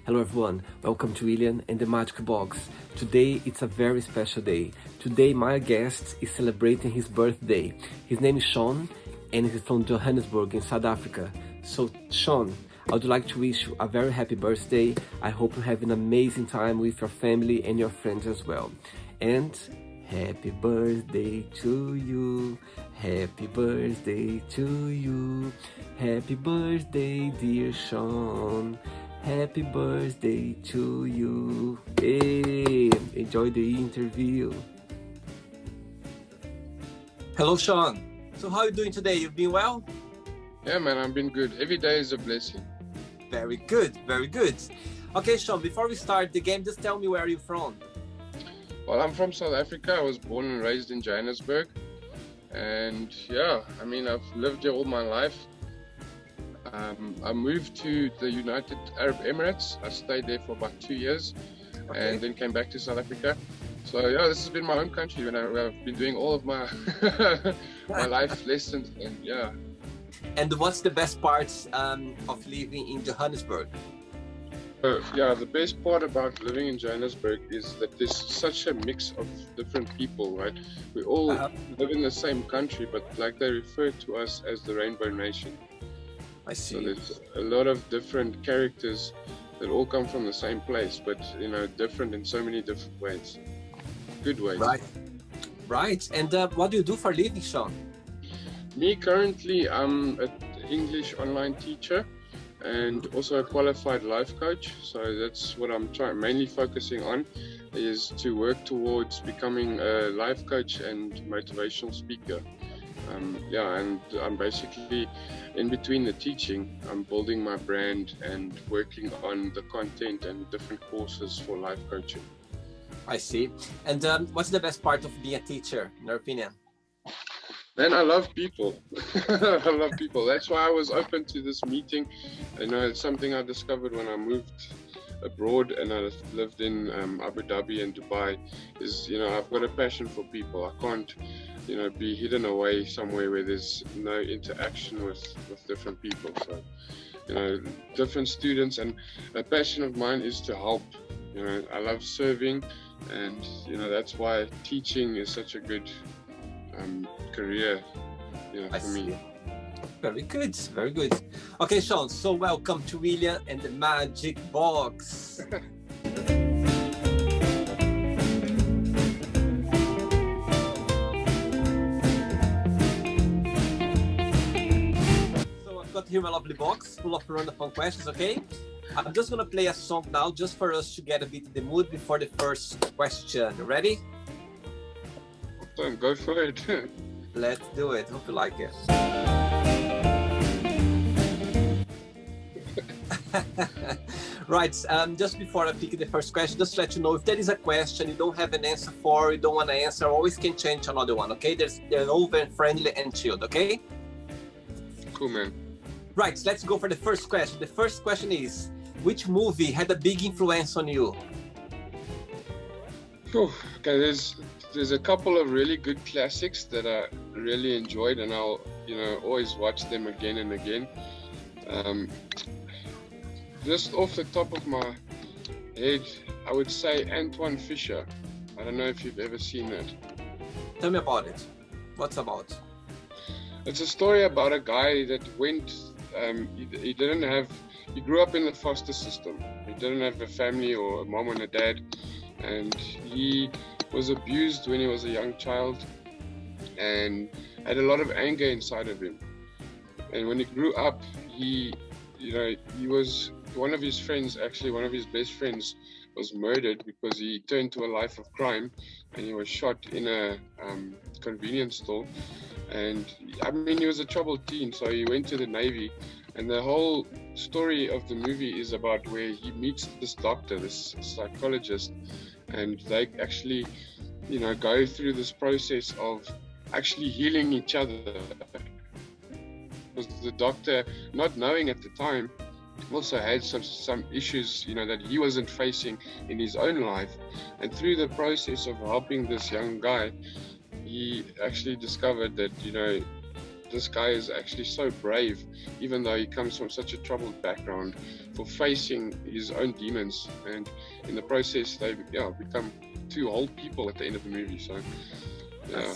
Hello everyone, welcome to William and the Magic Box. Today it's a very special day. Today my guest is celebrating his birthday. His name is Shaun and he's from Johannesburg in South Africa. So Shaun, I would like to wish you a very happy birthday. I hope you have an amazing time with your family and your friends as well. And happy birthday to you. Happy birthday to you. Happy birthday, dear Shaun. Happy birthday to you. Hey, enjoy the interview. Hello, Shaun. So how are you doing today? You've been well? Yeah, man, I've been good. Every day is a blessing. Very good, very good. Okay, Shaun, before we start the game, just tell me where you're from. Well, I'm from South Africa. I was born and raised in Johannesburg. And yeah, I mean, I've lived here all my life. I moved to the United Arab Emirates. I stayed there for about 2 years and then came back to South Africa. So yeah, this has been my home country when I've been doing all of my my life lessons and yeah. And what's the best part of living in Johannesburg? Yeah, the best part about living in Johannesburg is that there's such a mix of different people, right? We all live in the same country, but like they refer to us as the Rainbow Nation. I see. So there's a lot of different characters that all come from the same place, but different in so many different ways. Good ways. Right. And what do you do for a living, Shaun? Me currently, I'm an English online teacher and also a qualified life coach. So that's what I'm mainly focusing on, is to work towards becoming a life coach and motivational speaker. And I'm basically in between the teaching, I'm building my brand and working on the content and different courses for life coaching. I see. And what's the best part of being a teacher, in your opinion? Man, I love people. I love people. That's why I was open to this meeting. It's something I discovered when I moved abroad and I lived in Abu Dhabi and Dubai. I've got a passion for people. I can't be hidden away somewhere where there's no interaction with different people. So different students, and a passion of mine is to help. I love serving, and that's why teaching is such a good career for me. Very good, very good. Okay, Shaun, so welcome to William and the Magic Box. Here my lovely box full of random fun questions. Okay, I'm just gonna play a song now just for us to get a bit in the mood before the first question. Ready? Go for it. Let's do it. Hope you like it. Right, just before I pick the first question, just to let you know, if there is a question you don't have an answer for, you don't want to answer, always can change another one. Okay, they're all very friendly and chilled. Okay. Cool, man. Right, let's go for the first question. The first question is, which movie had a big influence on you? Okay, there's a couple of really good classics that I really enjoyed, and I'll always watch them again and again. Just off the top of my head, I would say Antoine Fisher. I don't know if you've ever seen that. Tell me about it. What's about? It's a story about a guy that went. He grew up in the foster system. He didn't have a family or a mom and a dad, and he was abused when he was a young child and had a lot of anger inside of him. And when he grew up, he was one of his best friends was murdered because he turned to a life of crime, and he was shot in a convenience store. And I mean, he was a troubled teen, so he went to the Navy. And the whole story of the movie is about where he meets this doctor, this psychologist, and they actually, go through this process of actually healing each other. Because the doctor, not knowing at the time, also had some issues, that he wasn't facing in his own life. And through the process of helping this young guy, he actually discovered that, this guy is actually so brave, even though he comes from such a troubled background, for facing his own demons, and in the process they become two whole people at the end of the movie. So yeah.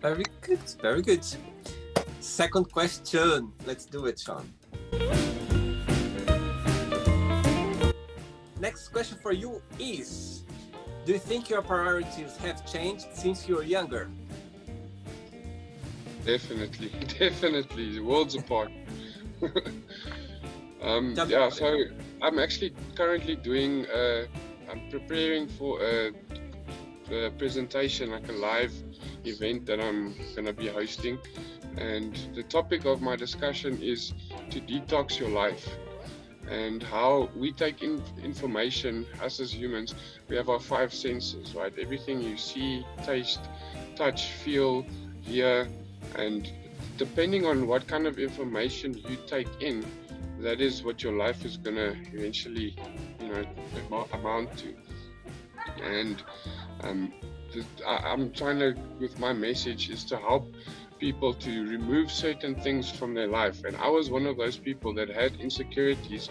Very good, very good. Second question, let's do it, Shaun. Next question for you is, do you think your priorities have changed since you were younger? Definitely, worlds apart. So I'm actually currently doing, I'm preparing for a presentation, like a live event that I'm going to be hosting. And the topic of my discussion is to detox your life, and how we take in information. Us as humans, we have our 5 senses, right? Everything you see, taste, touch, feel, hear, and depending on what kind of information you take in, that is what your life is going to eventually, amount to. And I'm trying to, with my message, is to help people to remove certain things from their life. And I was one of those people that had insecurities.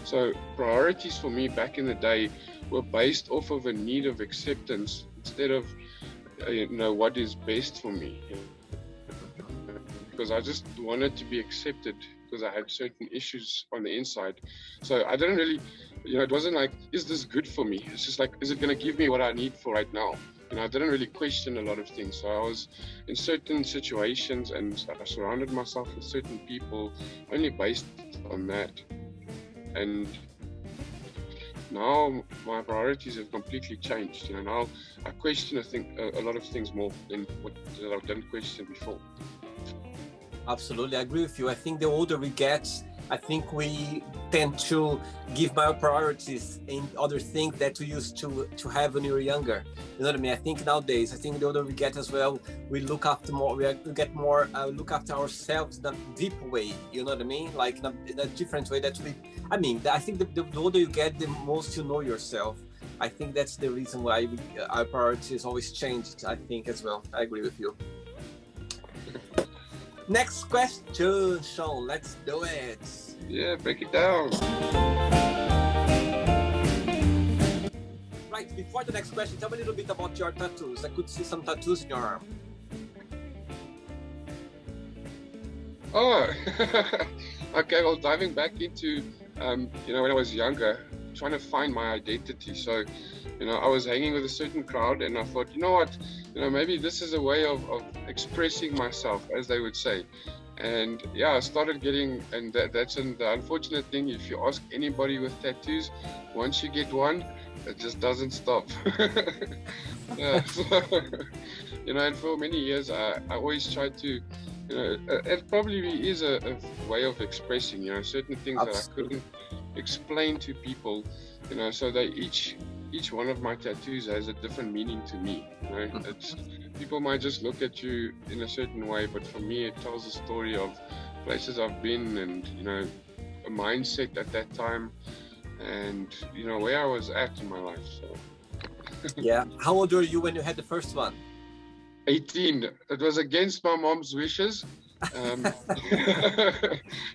So priorities for me back in the day were based off of a need of acceptance instead of what is best for me, because I just wanted to be accepted, because I had certain issues on the inside. So I didn't really, it wasn't like, is this good for me? It's just like, is it going to give me what I need for right now? I didn't really question a lot of things. So I was in certain situations and I surrounded myself with certain people only based on that. And now my priorities have completely changed. Now I question a lot of things more than what I didn't question before. Absolutely, I agree with you. I think the older we get, I think we tend to give more priorities in other things that we used to have when we were younger. You know what I mean? I think nowadays, the older we get as well, we look after more, we get more, look after ourselves in a deep way. You know what I mean? Like in a different way that I think the older you get, the most you know yourself. I think that's the reason why our priorities always changed, I think, as well. I agree with you. Next question, Shaun, let's do it. Yeah, break it down. Right, before the next question, tell me a little bit about your tattoos. I could see some tattoos in your arm. Oh, okay, well, diving back into, when I was younger, trying to find my identity. So, I was hanging with a certain crowd and I thought, maybe this is a way of expressing myself, as they would say. And I started getting, and that's the unfortunate thing, if you ask anybody with tattoos, once you get one, it just doesn't stop. And for many years, I always tried to, it probably is a way of expressing, certain things that I couldn't explain to people, so they each one of my tattoos has a different meaning to me. It's, people might just look at you in a certain way, but for me it tells a story of places I've been and a mindset at that time, and where I was at in my life. So. Yeah. How old were you when you had the first one? 18. It was against my mom's wishes.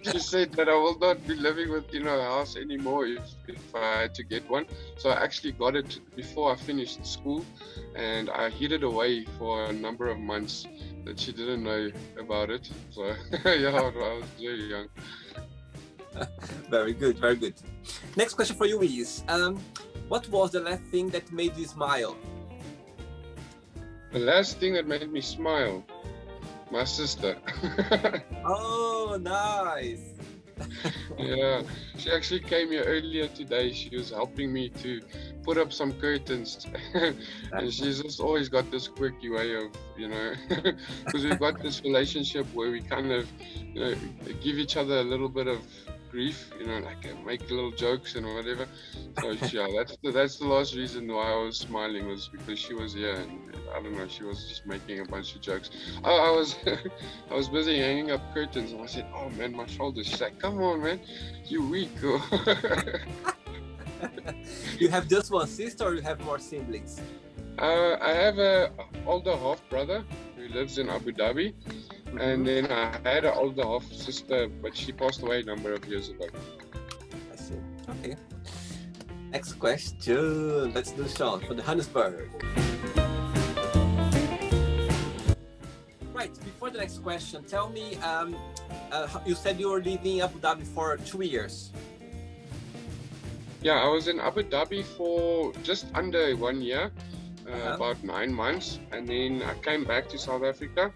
She said that I will not be living with a house anymore if I had to get one. So I actually got it before I finished school, and I hid it away for a number of months that she didn't know about it. So I was very young. Very good, very good. Next question for you is, what was the last thing that made you smile? The last thing that made me smile? My sister. Oh, nice. Yeah, she actually came here earlier today. She was helping me to put up some curtains. And she's just always got this quirky way of, because we've got this relationship where we kind of, give each other a little bit of grief, make little jokes and whatever. So that's the last reason why I was smiling, was because she was here, and I don't know, she was just making a bunch of jokes. I was busy hanging up curtains, and I said, "Oh man, my shoulders." She's like, "Come on, man, you weak." You have just one sister, or you have more siblings? I have a older half brother who lives in Abu Dhabi. And then I had an older half sister, but she passed away a number of years ago. I see. Okay. Next question. Let's do Shaun from Johannesburg. Right. Before the next question, tell me. You said you were living in Abu Dhabi for 2 years. Yeah, I was in Abu Dhabi for just under 1 year, about 9 months, and then I came back to South Africa,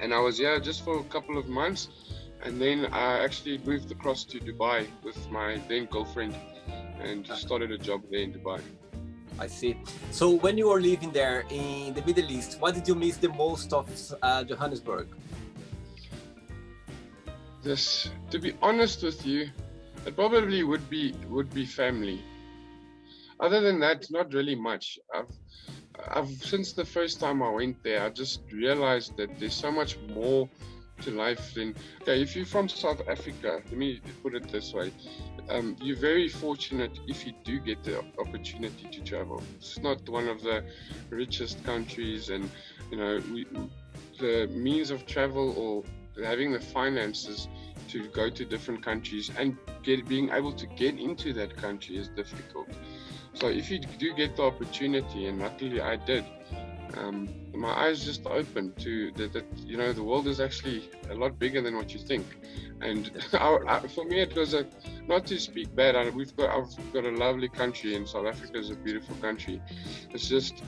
and I was here just for a couple of months, and then I actually moved across to Dubai with my then girlfriend, and started a job there in Dubai. I see. So when you were living there in the Middle East, what did you miss the most of Johannesburg? This, to be honest with you, it probably would be family. Other than that, not really much. I've since the first time I went there, I just realized that there's so much more to life than, okay, if you're from South Africa, let me put it this way, you're very fortunate if you do get the opportunity to travel. It's not one of the richest countries, and the means of travel or having the finances to go to different countries and being able to get into that country is difficult. So if you do get the opportunity, and luckily I did, my eyes just opened to that. The world is actually a lot bigger than what you think. And for me, it was not to speak bad. I've got a lovely country, and South Africa is a beautiful country. It's just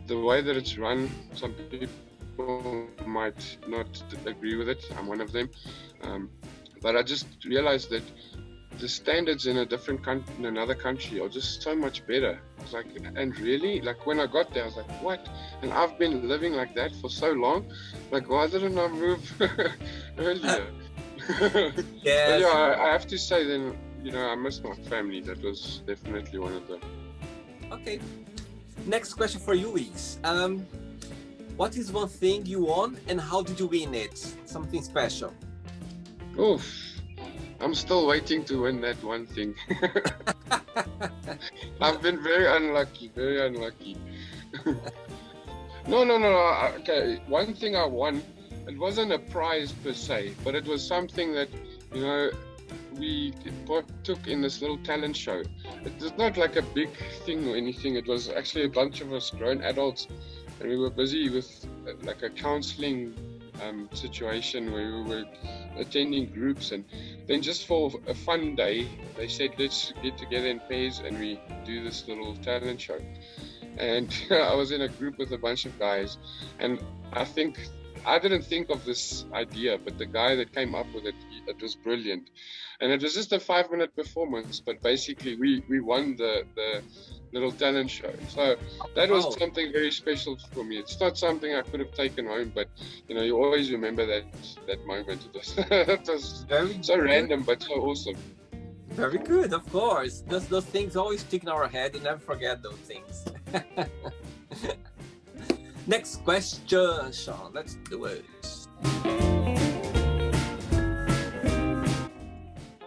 the way that it's run. Some people might not agree with it. I'm one of them. But I just realized that the standards in in another country are just so much better. I was like, and really? Like when I got there, I was like, what? And I've been living like that for so long. Like, why didn't I move earlier? Yes. But yeah, I have to say then, I miss my family. That was definitely one of them. Okay. Next question for you is, what is one thing you won and how did you win it? Something special. Oof. I'm still waiting to win that one thing. I've been very unlucky. No. Okay, one thing I won, it wasn't a prize per se, but it was something that, we took in this little talent show. It was not like a big thing or anything. It was actually a bunch of us grown adults, and we were busy with like a counseling situation where we were attending groups, and then just for a fun day they said, let's get together in pairs and we do this little talent show. And I was in a group with a bunch of guys, and I didn't think of this idea, but the guy that came up with it was brilliant. And it was just a 5-minute performance, but basically we won the little talent show. So that was something very special for me. It's not something I could have taken home, but you always remember that moment. It was very so random, but so awesome. Very good, of course. Those things always stick in our head. You never forget those things. Next question, Shaun. Let's do it.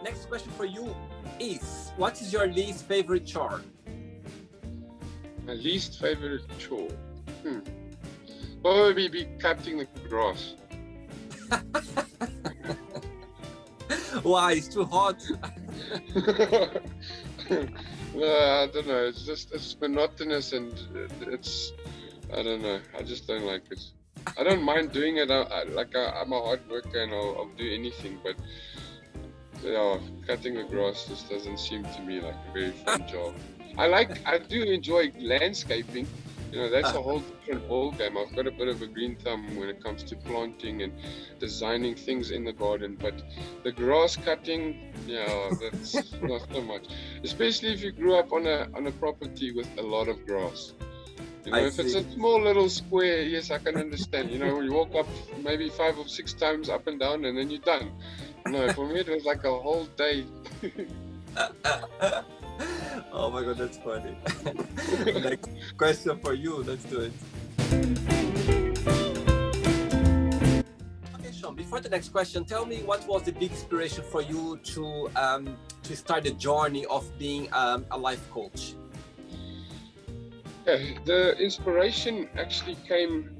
Next question for you is, what is your least favorite chore? My least favorite chore? Probably be cutting the grass. Why? It's too hot? No, I don't know. It's monotonous, and I don't know. I just don't like it. I don't mind doing it. I'm a hard worker, and I'll do anything. But cutting the grass just doesn't seem to me like a very fun job. I do enjoy landscaping. That's a whole different ball game. I've got a bit of a green thumb when it comes to planting and designing things in the garden. But the grass cutting, that's not so much. Especially if you grew up on a property with a lot of grass. If it's a small little square, yes, I can understand. You walk up maybe 5 or 6 times up and down, and then you're done. No, for me it was like a whole day. Oh my God, that's funny. Next question for you. Let's do it. Okay, Shaun, before the next question, tell me what was the big inspiration for you to start the journey of being a life coach? Yeah, the inspiration actually came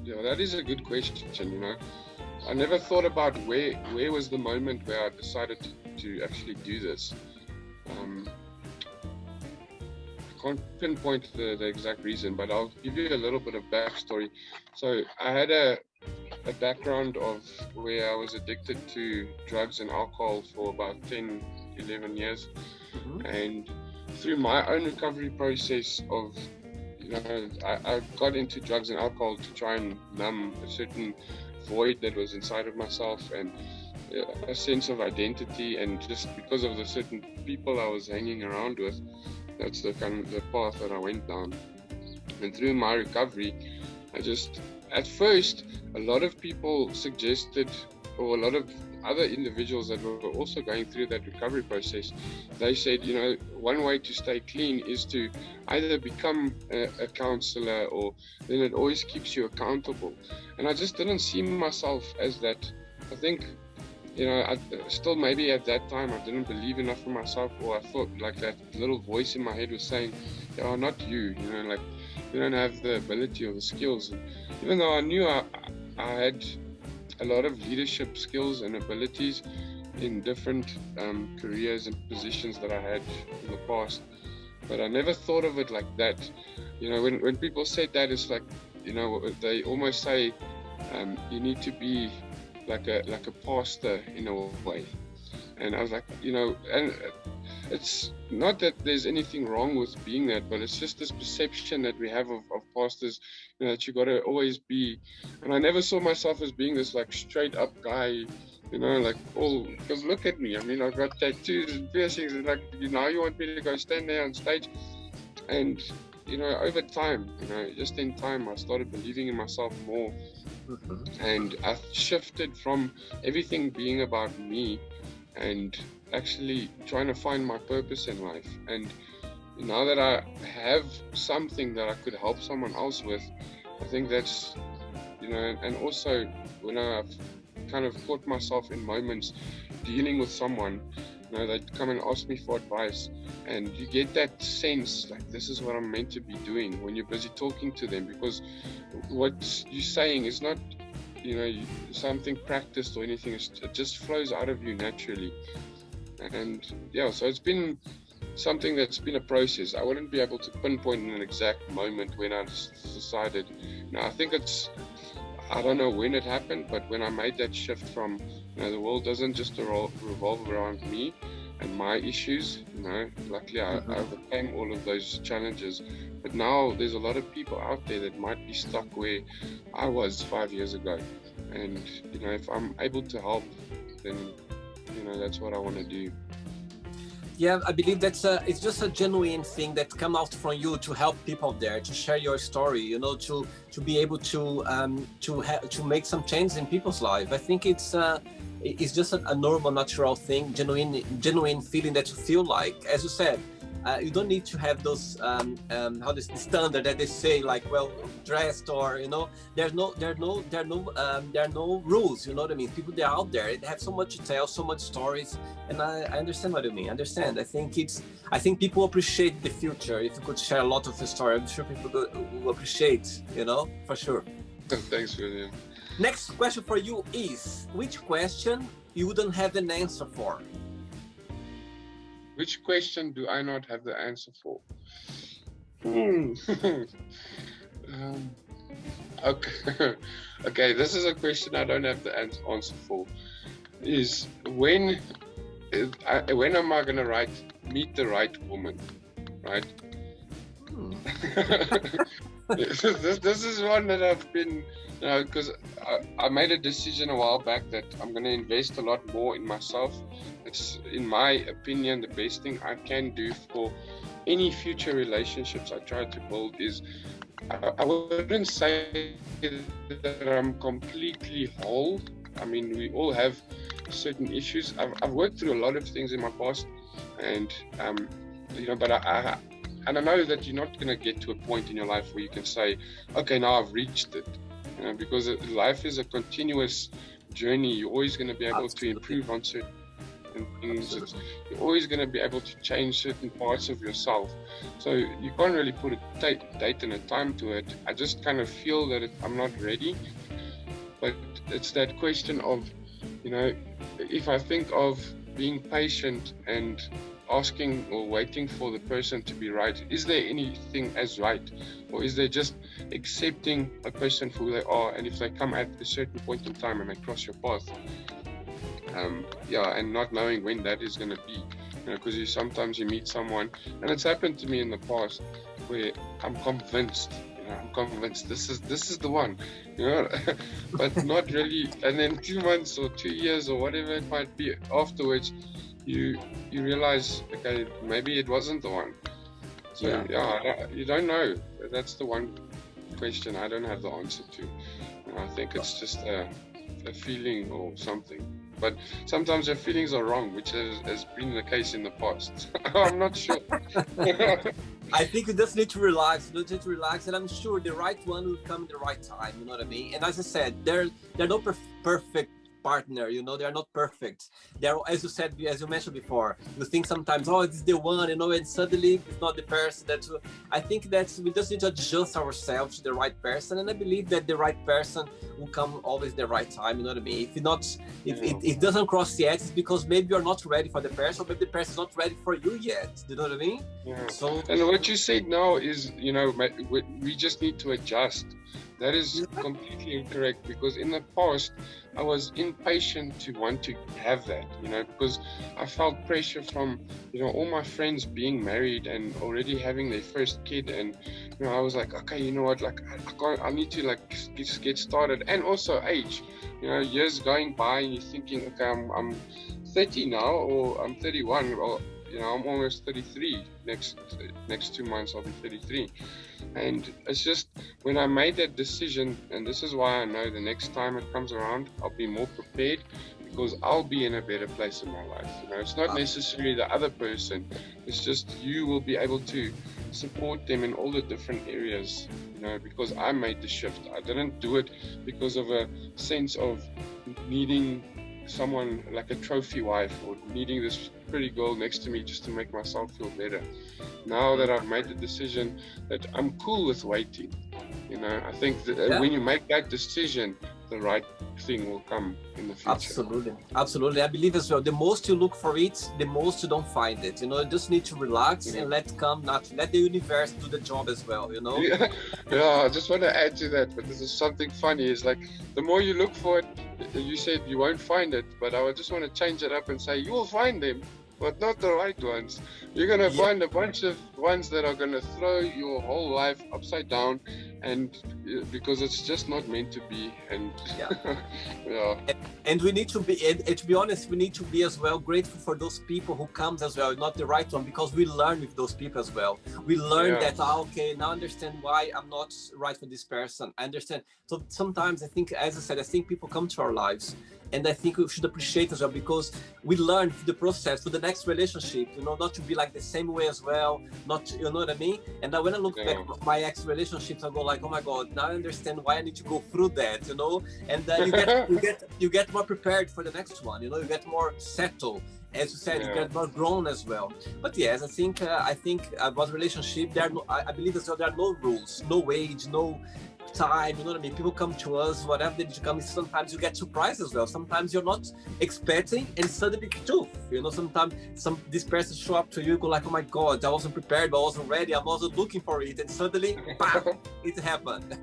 Yeah, that is a good question. I never thought about where was the moment where I decided to actually do this. I can't pinpoint the exact reason, but I'll give you a little bit of backstory. So I had a background of where I was addicted to drugs and alcohol for about 10, 11 years. And through my own recovery process of, I got into drugs and alcohol to try and numb a certain void that was inside of myself, and a sense of identity, and just because of the certain people I was hanging around with, that's the kind of the path that I went down. And through my recovery, at first, a lot of people suggested, or a lot of other individuals that were also going through that recovery process, they said, one way to stay clean is to either become a counselor, or then it always keeps you accountable. And I just didn't see myself as that. I think, I still, maybe at that time, I didn't believe enough in myself, or I thought like that little voice in my head was saying, not you, you don't have the ability or the skills. And even though I knew I had a lot of leadership skills and abilities in different careers and positions that I had in the past, but I never thought of it like that. When people say that, it's like, they almost say you need to be like a pastor in a way. And I was like, and it's not that there's anything wrong with being that, but it's just this perception that we have of pastors, that you got to always be. And I never saw myself as being this like straight up guy, because look at me. I mean, I've got tattoos and piercings, and now you want me to go stand there on stage. And over time, just in time, I started believing in myself more. And I shifted from everything being about me and actually trying to find my purpose in life. And now that I have something that I could help someone else with, I think that's, and also when I've kind of caught myself in moments dealing with someone, they'd come and ask me for advice, and you get that sense like this is what I'm meant to be doing when you're busy talking to them, because what you're saying is not, something practiced or anything. It just flows out of you naturally. And so it's been something that's been a process. I wouldn't be able to pinpoint an exact moment when I decided. I think I don't know when it happened, but when I made that shift from, the world doesn't just revolve around me and my issues, luckily I overcame all of those challenges. But now there's a lot of people out there that might be stuck where I was 5 years ago. And, if I'm able to help, then, that's what I want to do. Yeah, I believe it's just a genuine thing that come out from you to help people there, to share your story, to be able to make some changes in people's life. I think it's just a normal, natural thing, genuine feeling that you feel like, as you said, you don't need to have those standard that they say, like, well, dressed, or there are no rules. You know what I mean? People, they're out there, they have so much to tell, so much stories, and I understand what you mean. I think people appreciate the future. If you could share a lot of the story, I'm sure people will appreciate, for sure. Thanks, William. Next question for you is, which question you wouldn't have an answer for? Which question do I not have the answer for? Okay, this is a question I don't have the answer for. Is when am I going to meet the right woman, right? This is one that I've been, because I made a decision a while back that I'm going to invest a lot more in myself. It's, in my opinion, the best thing I can do for any future relationships I try to build is, I wouldn't say that I'm completely whole. I mean, we all have certain issues. I've worked through a lot of things in my past, and but I know that you're not going to get to a point in your life where you can say, okay, now I've reached it, because life is a continuous journey. You're always going to be able to improve on certain. and things. You're always going to be able to change certain parts of yourself. So you can't really put a date and a time to it. I just kind of feel that I'm not ready. But it's that question of, if I think of being patient and asking or waiting for the person to be right, is there anything as right? Or is there just accepting a person for who they are, and if they come at a certain point in time and they cross your path, and not knowing when that is going to be, because sometimes you meet someone, and it's happened to me in the past, where I'm convinced this is the one, but not really, and then 2 months or 2 years or whatever it might be afterwards, you realize, okay, maybe it wasn't the one. So you don't know. That's the one question I don't have the answer to. I think it's just a feeling or something. But sometimes your feelings are wrong, which has been the case in the past. I'm not sure. I think you just need to relax. And I'm sure the right one will come in the right time. You know what I mean? And as I said, they're no perfect partner. They are not perfect. They're, as you said, as you mentioned before, you think sometimes, oh, it's the one, and suddenly it's not the person. I think that we just need to adjust ourselves to the right person, and I believe that the right person will come always the right time. You know what I mean? If it doesn't cross yet, it's because maybe you're not ready for the person, or maybe the person's not ready for you yet. You know what I mean? Yeah. So, and what you said now is, we just need to adjust. That is completely incorrect, because in the past I was impatient to want to have that, because I felt pressure from, all my friends being married and already having their first kid, and I was like, okay, you know what, like I need to get started, and also age, years going by, and you're thinking, okay, I'm 30 now, or I'm 31, or I'm almost 33. Next 2 months I'll be 33. And it's just, when I made that decision, and this is why I know the next time it comes around, I'll be more prepared, because I'll be in a better place in my life. It's not necessarily the other person. It's just you will be able to support them in all the different areas, because I made the shift. I didn't do it because of a sense of needing someone like a trophy wife, or needing this pretty girl next to me just to make myself feel better. Now that I've made the decision that I'm cool with waiting, I think that when you make that decision, the right thing will come in the future. Absolutely. I believe as well, the most you look for it, the most you don't find it. You just need to relax and let the universe do the job as well. I just want to add to that, but this is something funny, is like, the more you look for it, you said you won't find it, but I just want to change it up and say you will find them, but not the right ones. You're going to find a bunch of ones that are going to throw your whole life upside down, and because it's just not meant to be. And and we need to be, and to be honest, we need to be as well grateful for those people who comes as well, not the right one, because we learn with those people as well. We learn that, okay, now I understand why I'm not right for this person. I understand. So sometimes I think, as I said, I think people come to our lives, and I think we should appreciate as well, because we learn through the process, for the next relationship, not to be like the same way as well, not, you know what I mean? And when I look back at my ex-relationships, I go like, oh my God, now I understand why I need to go through that, and you get more prepared for the next one, you get more settled. As you said, you get more grown as well. But yes, I think about relationship, I believe as well, there are no rules, no age, no time, you know what I mean? People come to us, whatever they need to come. Sometimes you get surprised as well. Sometimes you're not expecting, and suddenly truth. Sometimes this person show up to you, go like, oh my God, I wasn't prepared, I wasn't ready, I wasn't looking for it, and suddenly, bam, it happened.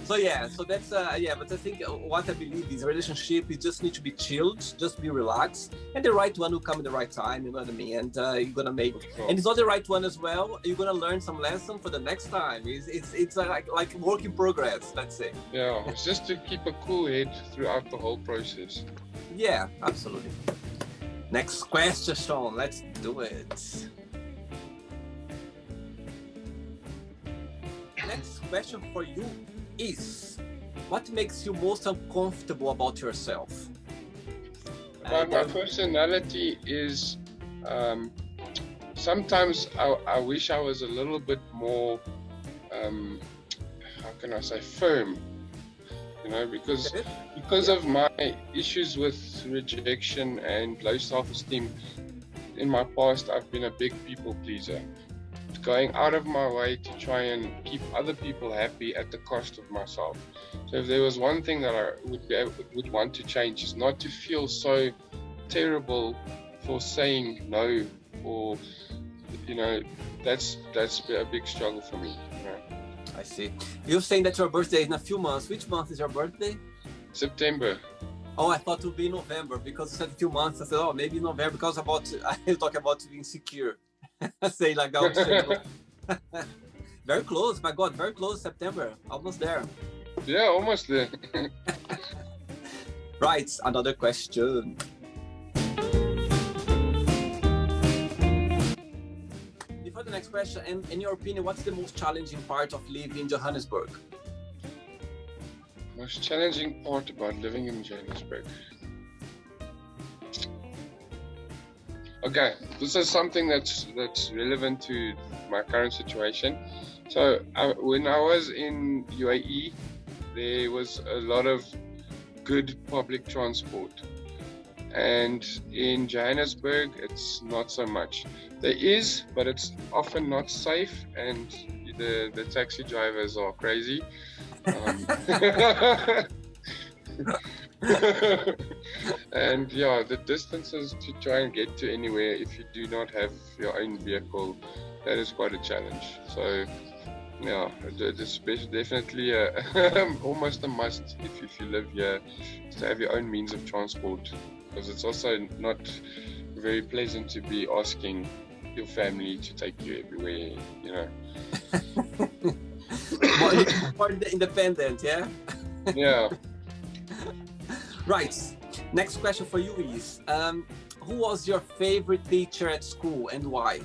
So that's but I think what I believe is, a relationship, you just need to be chilled, just be relaxed, and the right one will come in the right time, you know what I mean? And you're gonna make, and it's not the right one as well, you're gonna learn some lesson for the next time. It's like work in progress, let's say. Yeah, it's just to keep a cool head throughout the whole process. Yeah, absolutely. Next question, Shaun, let's do it. Next question for you is, what makes you most uncomfortable about yourself? About my personality is, sometimes I wish I was a little bit more, how can I say, firm. you know, because of my issues with rejection and low self-esteem in my past. I've been a big people pleaser, going out of my way to try and keep other people happy at the cost of myself. So if there was one thing that I would want to change, is not to feel so terrible for saying no, or, you know, that's a big struggle for me, you know. I see. You're saying that your birthday is in a few months. Which month is your birthday? September. Oh, I thought it would be November, because you said 2 months. I said, oh, maybe November, because I talk about being insecure. Say like that. Very close, my God, very close. September, almost there. Yeah, almost there. Right, another question. Before the next question, and in your opinion, what's the most challenging part of living in Johannesburg? Most challenging part about living in Jenningsburg. Okay, this is something that's relevant to my current situation. So when I was in UAE, there was a lot of good public transport, and in Johannesburg it's not so much. There is, but it's often not safe, and the taxi drivers are crazy. And yeah, the distances to try and get to anywhere if you do not have your own vehicle, that is quite a challenge. So yeah, it's definitely almost a must if you live here, to have your own means of transport, because it's also not very pleasant to be asking your family to take you everywhere, you know. More independent, yeah? Yeah. Right. Next question for you is, who was your favorite teacher at school and why?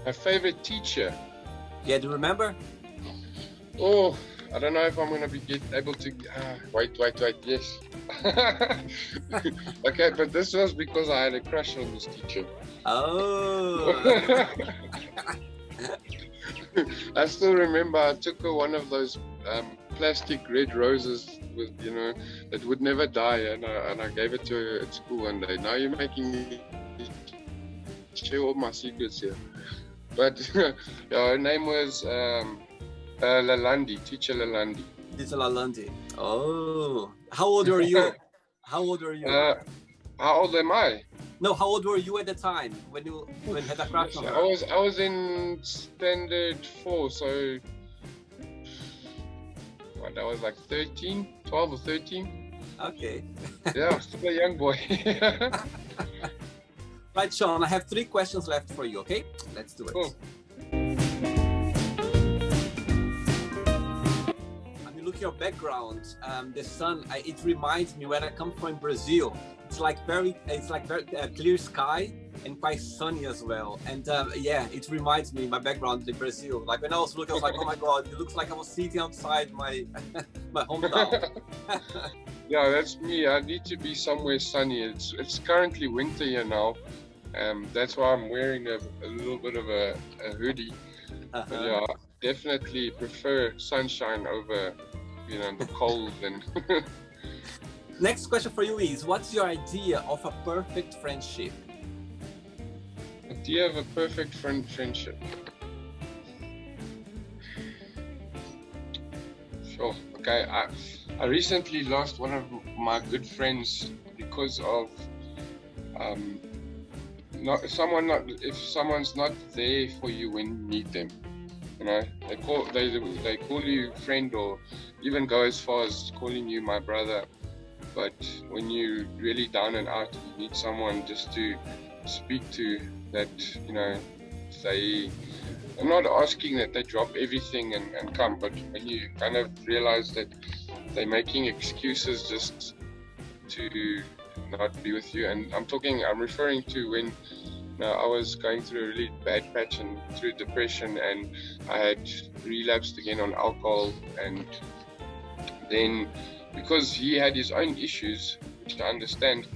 My favorite teacher? Yeah, do you remember? Oh, I don't know if I'm going to be able to... wait, yes. Okay, but this was because I had a crush on this teacher. Oh. I still remember I took her one of those plastic red roses with, you know, that would never die, and I gave it to her at school one day. Now you're making me share all my secrets here. But yeah, her name was Lalandi, teacher Lalandi. Teacher Lalandi. Oh, how old were you? How old were you? How old am I? No, how old were you at the time when you had a crush on her? I was in standard 4, so what, I was like 13, 12 or 13. Okay. Yeah, still a young boy. Right, Shaun, I have 3 questions left for you, okay? Let's do it. Cool. I mean, look at your background, the sun, it reminds me when I come from Brazil. It's like very clear sky and quite sunny as well. And yeah, it reminds me my background in Brazil. Like when I was looking, I was like, oh my God, it looks like I was sitting outside my my hometown. Yeah, that's me. I need to be somewhere sunny. It's currently winter here now. That's why I'm wearing a little bit of a hoodie. But yeah, definitely prefer sunshine over, you know, the cold and. Next question for you is, what's your idea of a perfect friendship? Idea of a perfect friendship? Sure. Okay. I recently lost one of my good friends because of if someone's not there for you when you need them. You know, they call you friend, or even go as far as calling you my brother. But when you're really down and out, you need someone just to speak to, that, you know, I'm not asking that they drop everything and come, but when you kind of realize that they're making excuses just to not be with you. And I'm referring to when, you know, I was going through a really bad patch and through depression, and I had relapsed again on alcohol, and then because he had his own issues, which I understand,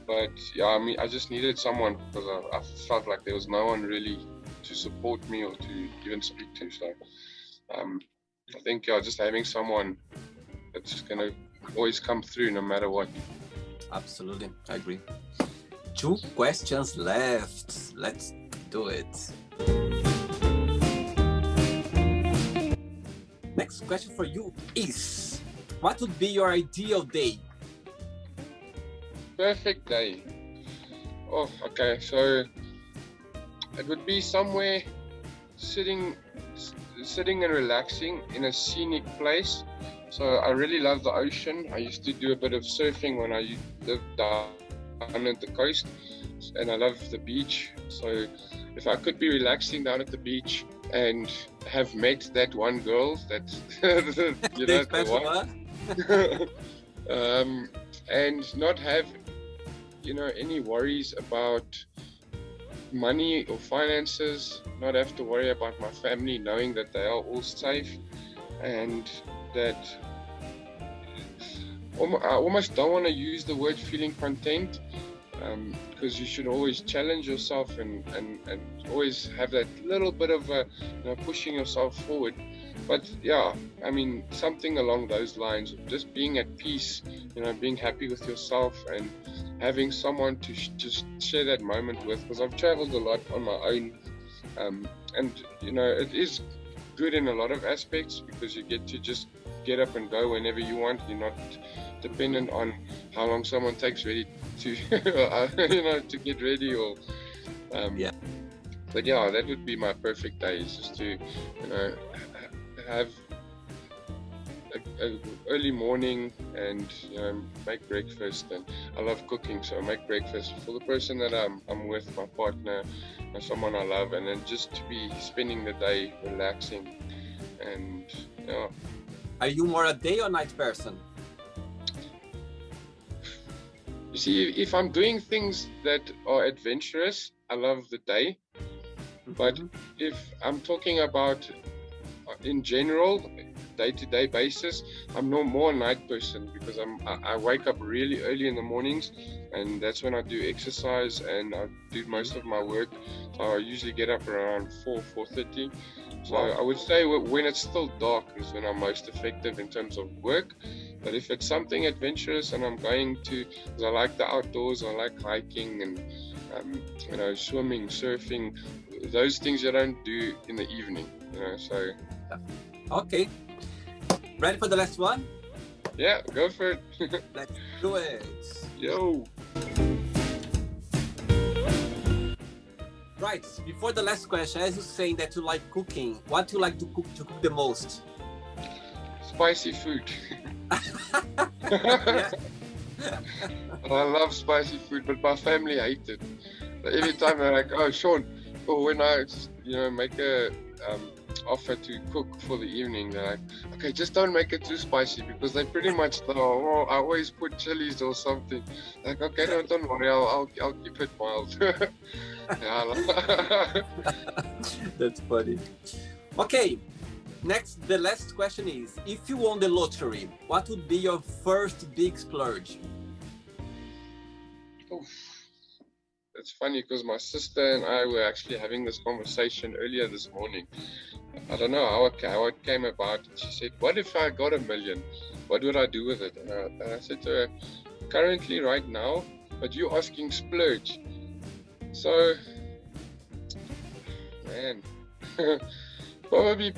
but yeah, I mean, I just needed someone, because I felt like there was no one really to support me or to even speak to. So I think just having someone that's gonna always come through no matter what. Absolutely, I agree. 2 questions left. Let's do it. Next question for you is, what would be your ideal day? Perfect day. Oh, okay. So it would be somewhere sitting and relaxing in a scenic place. So I really love the ocean. I used to do a bit of surfing when I lived down at the coast, and I love the beach. So if I could be relaxing down at the beach and have met that one girl that you know, the one, and not have, you know, any worries about money or finances, not have to worry about my family, knowing that they are all safe, and that I almost don't want to use the word feeling content, because you should always challenge yourself and always have that little bit of pushing yourself forward. But yeah, I mean, something along those lines, just being at peace, you know, being happy with yourself and having someone to just share that moment with, because I've traveled a lot on my own, and you know, it is good in a lot of aspects because you get to just get up and go whenever you want. You're not dependent on how long someone takes ready to you know, to get ready, or yeah. But yeah, that would be my perfect day, is just to, you know, have a early morning and, you know, make breakfast. And I love cooking, so I make breakfast for the person that I'm with, my partner, or someone I love, and then just to be spending the day relaxing. And yeah. Are you more a day or night person? You see, if I'm doing things that are adventurous, I love the day. But if I'm talking about in general, day-to-day basis, I'm no more a night person, because I wake up really early in the mornings, and that's when I do exercise and I do most of my work. So I usually get up around 4:30. So I would say when it's still dark is when I'm most effective in terms of work. But if it's something adventurous and I'm going to, because I like the outdoors, I like hiking and you know, swimming, surfing, those things you don't do in the evening, you know. So okay, ready for the last one? Yeah, go for it. Let's do it. Yo. Right, before the last question, as you're saying that you like cooking, what do you like to cook the most? Spicy food. Yeah. I love spicy food, but my family hate it. Every time they're like, "Oh, Shaun," or when I, you know, make a offer to cook for the evening, they're like, "Okay, just don't make it too spicy," because they pretty much know, oh, I always put chilies or something. Like, okay, no, don't worry, I'll keep it mild. That's funny. Okay, next, the last question is, if you won the lottery, what would be your first big splurge? Oof. It's funny because my sister and I were actually having this conversation earlier this morning. I don't know how it came about. She said, "What if I got $1 million? What would I do with it?" And I said to her, "Currently, right now, but you're asking splurge." So, man, probably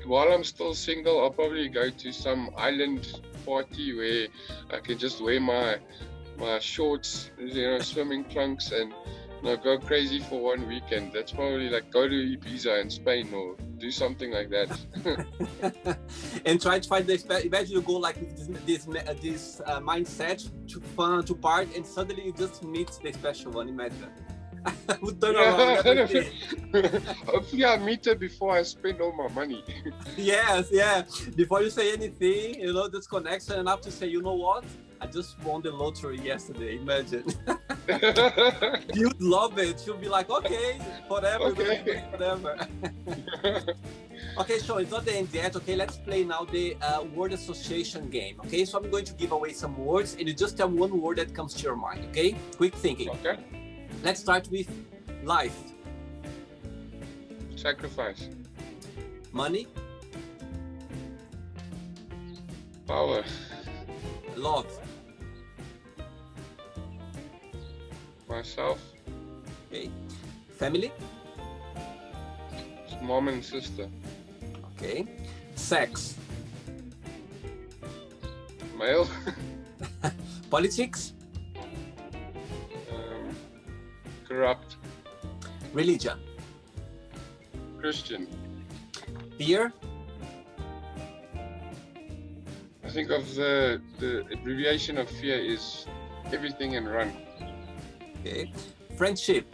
while I'm still single, I'll probably go to some island party where I can just wear my shorts, you know, swimming trunks, and, you know, go crazy for one weekend. That's probably like go to Ibiza in Spain or do something like that. And try to find the imagine you go like with this mindset to fun, to party, and suddenly you just meet the special one. Imagine. Would turn around. Hopefully I meet her before I spend all my money. Yes, yeah. Before you say anything, you know, this connection enough to say, you know what? I just won the lottery yesterday. Imagine. You'd love it. You'll be like, okay, whatever, okay. Whatever. Okay, Shaun, it's not the end yet. Okay, let's play now the word association game. Okay, so I'm going to give away some words, and you just tell one word that comes to your mind. Okay, quick thinking. Okay. Let's start with life. Sacrifice. Money. Power. Love. Myself. Okay. Family. Mom and sister. Okay. Sex. Male. Politics. Corrupt. Religion. Christian. Fear. I think of the abbreviation of fear is everything and run. Okay. Friendship.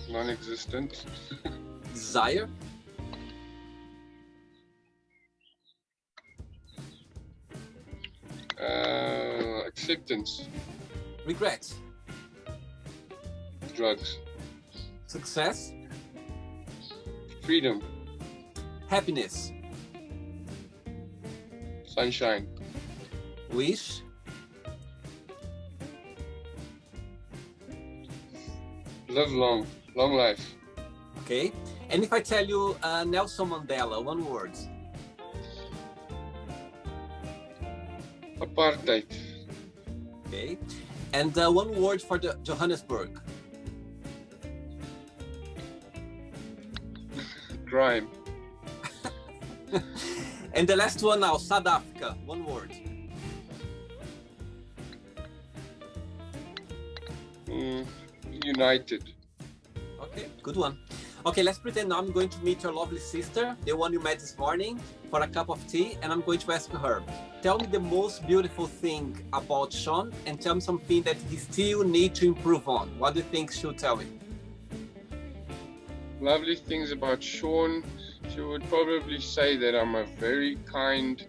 Non-existent. Desire. Acceptance. Regret. Drugs. Success. Freedom. Happiness. Sunshine. Wish. Live long. Long life. Okay. And if I tell you Nelson Mandela, one word. Apartheid. Okay. And one word for the Johannesburg. Crime. And the last one now, South Africa, one word. United. Okay, good one. Okay, let's pretend now I'm going to meet your lovely sister, the one you met this morning, for a cup of tea, and I'm going to ask her, tell me the most beautiful thing about Shaun and tell me something that he still needs to improve on. What do you think she'll tell me? Lovely things about Shaun. She would probably say that I'm a very kind,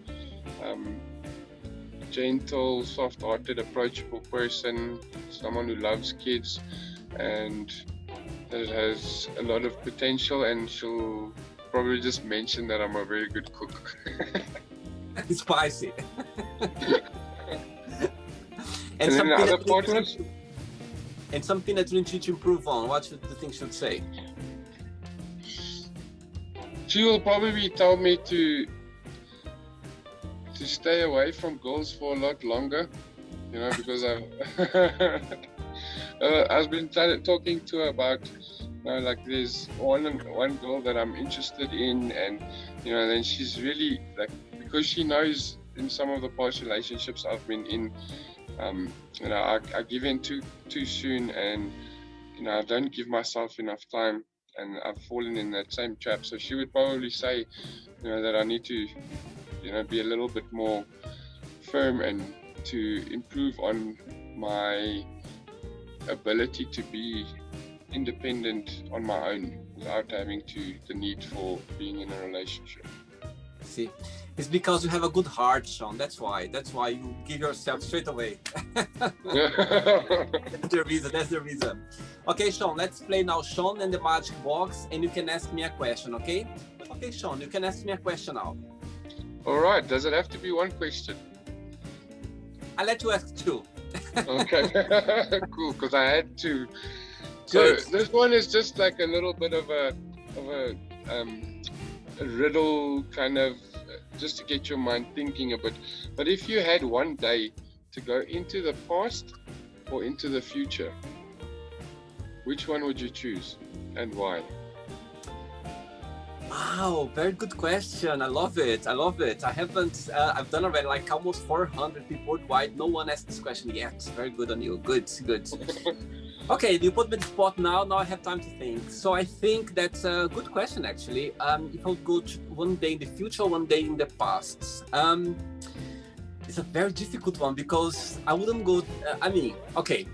gentle, soft-hearted, approachable person, someone who loves kids and that has a lot of potential, and she'll probably just mention that I'm a very good cook. It's spicy. And then the other part was? And something that you need to improve on, what do you think she should say? She will probably tell me to stay away from girls for a lot longer, you know, because I've been talking to her about, you know, like there's one girl that I'm interested in, and you know, then she's really like, because she knows in some of the past relationships I've been in, you know, I give in too soon, and you know, I don't give myself enough time, and I've fallen in that same trap. So she would probably say, you know, that I need to, you know, be a little bit more firm and to improve on my ability to be independent on my own without having the need for being in a relationship. See, it's because you have a good heart, Shaun. That's why you give yourself straight away. That's the reason. Okay, Shaun, let's play now Shaun and the Magic Box, and you can ask me a question, okay? Okay, Shaun, you can ask me a question now. All right, does it have to be one question? I'll let you ask two. Okay, cool, because I had to. So this one is just like a little bit of a riddle, kind of, just to get your mind thinking a bit. But if you had one day to go into the past or into the future, which one would you choose and why? Wow, very good question. I love it. I haven't, I've done already like almost 400 people worldwide. No one asked this question yet. Very good on you. Good. Okay, you put me on the spot now. Now I have time to think. So I think that's a good question, actually. If I would go to one day in the future, one day in the past. It's a very difficult one because I wouldn't go, okay.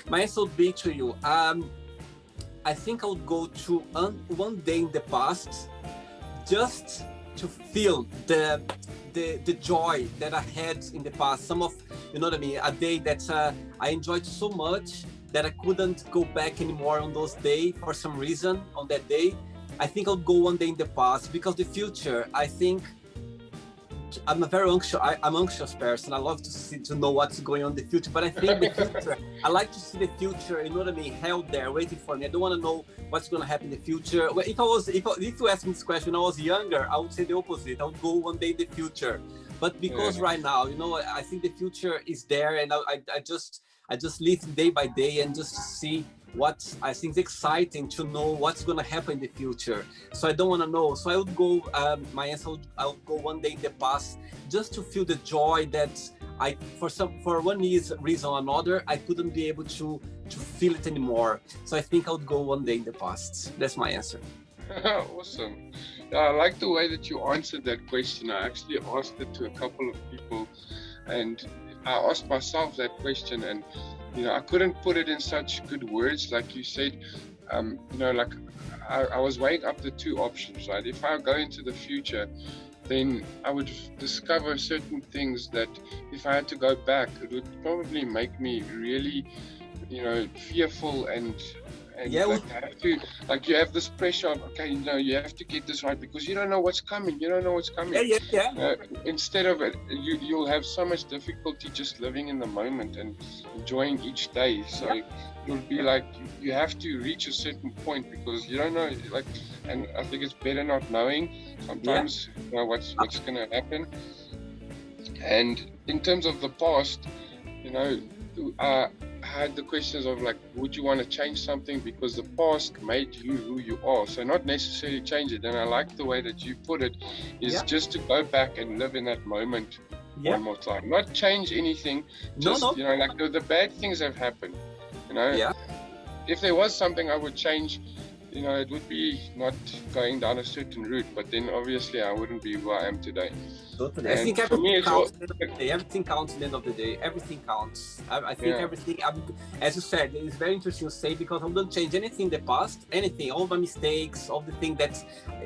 My answer would be to you. I think I would go to one day in the past just to feel the joy that I had in the past. Some of, you know what I mean, a day that I enjoyed so much that I couldn't go back anymore on those days for some reason on that day. I think I'll go one day in the past, because the future, I think I'm a very anxious. I'm anxious person. I love to know what's going on in the future. But I think the future. I like to see the future. You know what I mean? Held there, waiting for me. I don't want to know what's going to happen in the future. Well, if you ask me this question when I was younger, I would say the opposite. I would go one day in the future. But because right now, you know, I think the future is there, and I just live day by day and just see what I think is exciting to know what's going to happen in the future. So I don't want to know. So I would go, my answer, I would go one day in the past just to feel the joy that for one reason or another, I couldn't be able to feel it anymore. So I think I would go one day in the past. That's my answer. Awesome. I like the way that you answered that question. I actually asked it to a couple of people, and I asked myself that question, and you know, I couldn't put it in such good words, like you said. You know, like I was weighing up the two options, right? If I go into the future, then I would discover certain things that if I had to go back, it would probably make me really, you know, fearful and like you have this pressure of, okay, you know, you have to get this right because you don't know what's coming. Instead of it, you'll have so much difficulty just living in the moment and enjoying each day. So you'll be like, you have to reach a certain point because you don't know, like, and I think it's better not knowing sometimes, you know, what's going to happen. And in terms of the past, you know, I had the questions of like, would you want to change something because the past made you who you are? So not necessarily change it. And I like the way that you put it, is just to go back and live in that moment one more time. Not change anything. Just, you know, like the bad things have happened. You know, if there was something I would change, you know, it would be not going down a certain route, but then obviously I wouldn't be who I am today. Totally. I think everything counts at the end of the day. Everything counts at the end of the day. Everything counts. I think everything, as you said, it's very interesting to say because I wouldn't change anything in the past, anything, all my mistakes, all the things that,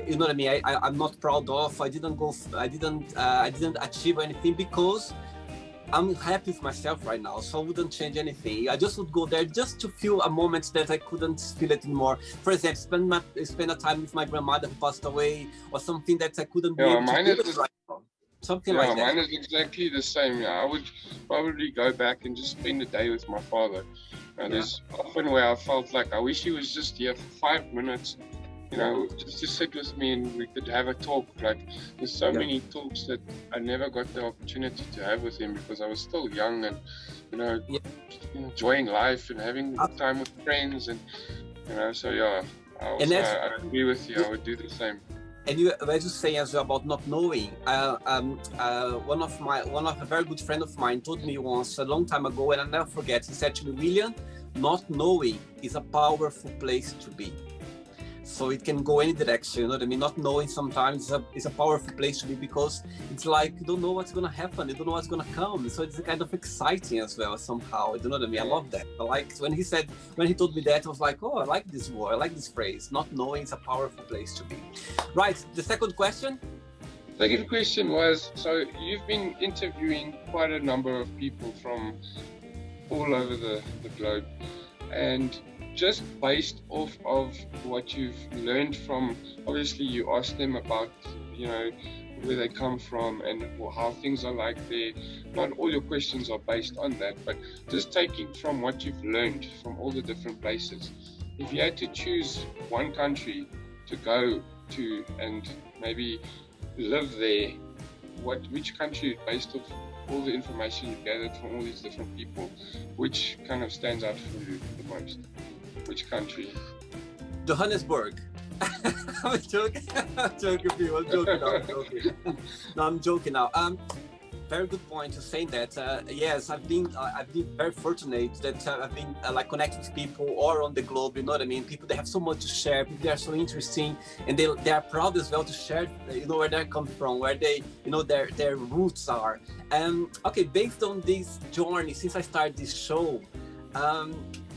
you know what I mean, I'm not proud of. I didn't achieve anything because I'm happy with myself right now, so I wouldn't change anything. I just would go there just to feel a moment that I couldn't feel it anymore. For example, spend a time with my grandmother who passed away, or something that I couldn't be able to do right now. Something like that. Mine is exactly the same. Yeah, I would probably go back and just spend a day with my father. There's often where I felt like I wish he was just here for 5 minutes, you know, just to sit with me and we could have a talk. Like, there's so many talks that I never got the opportunity to have with him because I was still young and, you know, enjoying life and having time with friends and, you know, so I agree with you. I would do the same. And you, as you say as well about not knowing, one of a very good friend of mine told me once a long time ago, and I'll never forget. He said to me, William, not knowing is a powerful place to be. So it can go any direction, you know what I mean? Not knowing sometimes is a powerful place to be because it's like you don't know what's going to happen, you don't know what's going to come. So it's kind of exciting as well somehow, you know what I mean? I love that. I like when he told me that, I was like, oh, I like this word, I like this phrase. Not knowing is a powerful place to be. Right, the second question? Second question was, so you've been interviewing quite a number of people from all over the globe, and just based off of what you've learned from, obviously you asked them about, you know, where they come from and how things are like there. Not all your questions are based on that, but just taking from what you've learned from all the different places. If you had to choose one country to go to and maybe live there, which country, based off all the information you've gathered from all these different people, which kind of stands out for you the most? Which country? Johannesburg. I'm joking. I'm joking now. No, I'm joking now. Very good point to say that. Yes, I've been very fortunate that I've been like connecting with people all around the globe. You know what I mean? People, they have so much to share. People, they are so interesting, and they are proud as well to share. You know where they come from, where they, you know, their roots are. Okay, based on this journey, since I started this show.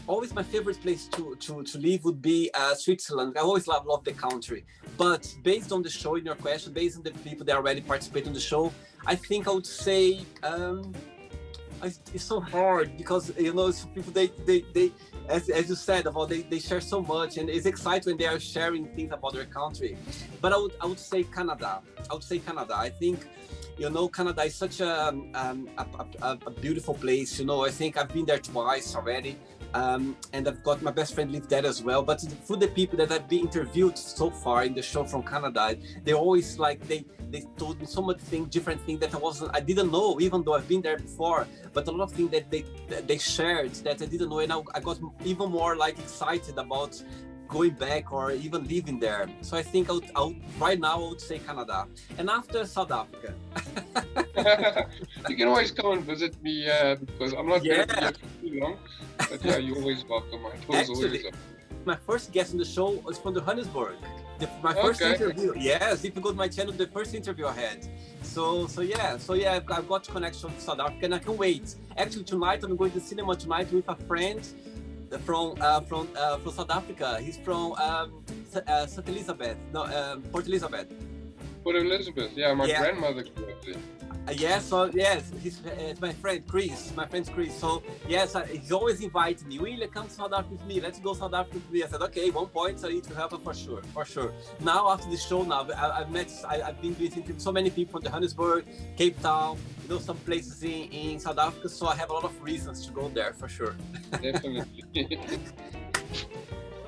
Always my favorite place to live would be Switzerland. I always love the country. But based on the show, in your question, based on the people that already participate in the show, I think I would say it's so hard because, you know, some people, they as you said, about they share so much, and it's exciting when they are sharing things about their country. But I would say Canada. I think you know, Canada is such a beautiful place. You know, I think I've been there twice already. And I've got my best friend live there as well. But for the people that I've been interviewed so far in the show from Canada, they always like they told me so much different things that I didn't know, even though I've been there before. But a lot of things that they shared that I didn't know, and I got even more like excited about going back or even living there. So I think right now I would say Canada, and after South Africa. You can always come and visit me because I'm not going to be here for too long. But yeah, you're always welcome. My door's always up. My first guest on the show was from Johannesburg. My first interview. Yes, if you go to my channel, the first interview I had. So yeah, I've got connection with South Africa, and I can wait. Actually, tonight I'm going to cinema tonight with a friend from South Africa. He's from St. Elizabeth, Port Elizabeth. Port Elizabeth, yeah, my grandmother grew up there. Yes, he's my friend Chris. My friend's Chris. So yes, he's always inviting me. William, come to South Africa with me. Let's go South Africa with me. I said, okay, 1 point. So I need to help him for sure. Now after the show, I've been visiting so many people from Johannesburg, Cape Town, you know, some places in South Africa. So I have a lot of reasons to go there for sure. Definitely.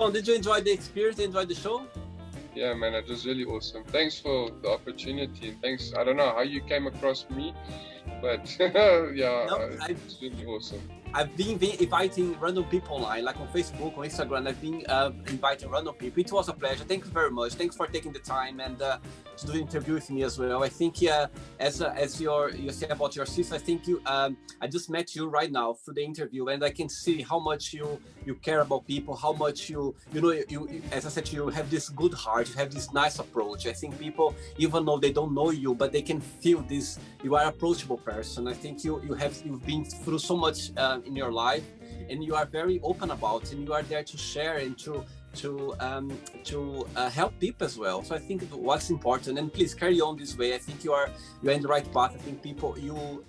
Oh, did you enjoy the experience? Enjoy the show? Yeah, man, it was really awesome. Thanks for the opportunity, and thanks. I don't know how you came across me, but it's really awesome. I've been inviting random people online, like on Facebook, on Instagram. I've been inviting random people. It was a pleasure. Thank you very much. Thanks for taking the time and to do the interview with me as well. I think, as you say about your sister, I think I just met you right now through the interview, and I can see how much you care about people, how much you as I said, you have this good heart, you have this nice approach. I think people, even though they don't know you, but they can feel this. You are an approachable person. I think you've been through so much in your life, and you are very open about it, and you are there to share and to help people as well. So I think what's important, and please carry on this way. I think you're in the right path. I think people,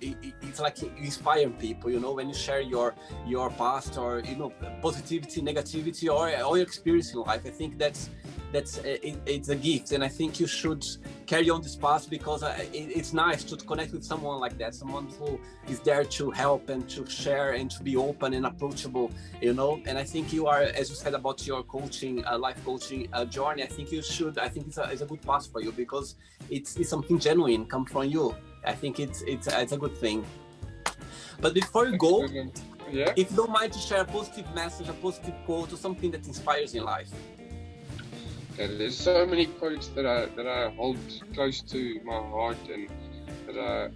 it's like you inspire people, you know, when you share your past, or you know, positivity, negativity, or your experience in life. I think that's it's a gift, and I think you should carry on this path, because it's nice to connect with someone like that, someone who is there to help and to share and to be open and approachable, you know. And I think you are, as you said about your coaching, life coaching journey, I think you should. I think it's a good path for you, because it's something genuine come from you. I think it's a good thing. But before you go, if you don't mind to share a positive message, a positive quote, or something that inspires in life. There's so many quotes that I hold close to my heart, and that I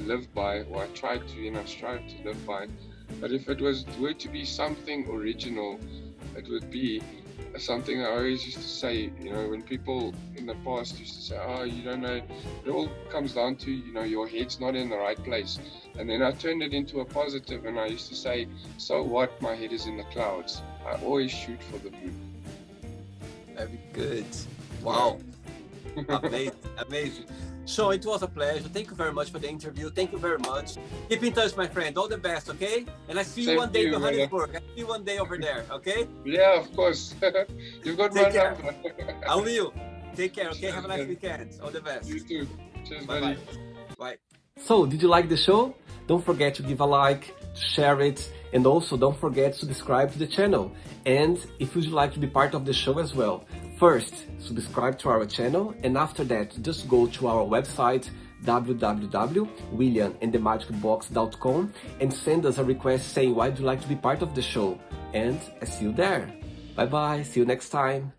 live by, or I try to strive to live by. But if it were to be something original, it would be something I always used to say. When people in the past used to say, "Oh, you don't know," it all comes down to your head's not in the right place. And then I turned it into a positive, and I used to say, "So what? My head is in the clouds. I always shoot for the moon." Very good. Wow. Amazing. Shaun, it was a pleasure. Thank you very much for the interview. Thank you very much. Keep in touch, my friend. All the best, okay? And I see you one day in Johannesburg. I see you one day over there, okay? Yeah, of course. You've got my number. I will. Take care, okay? Have a nice weekend. All the best. You too. Cheers, buddy. Bye. So, did you like the show? Don't forget to give a like, to share it, and also don't forget to subscribe to the channel. And if you'd like to be part of the show as well, first, subscribe to our channel, and after that, just go to our website, www.williamandthemagicbox.com, and send us a request saying why would you like to be part of the show. And I see you there. Bye bye, see you next time.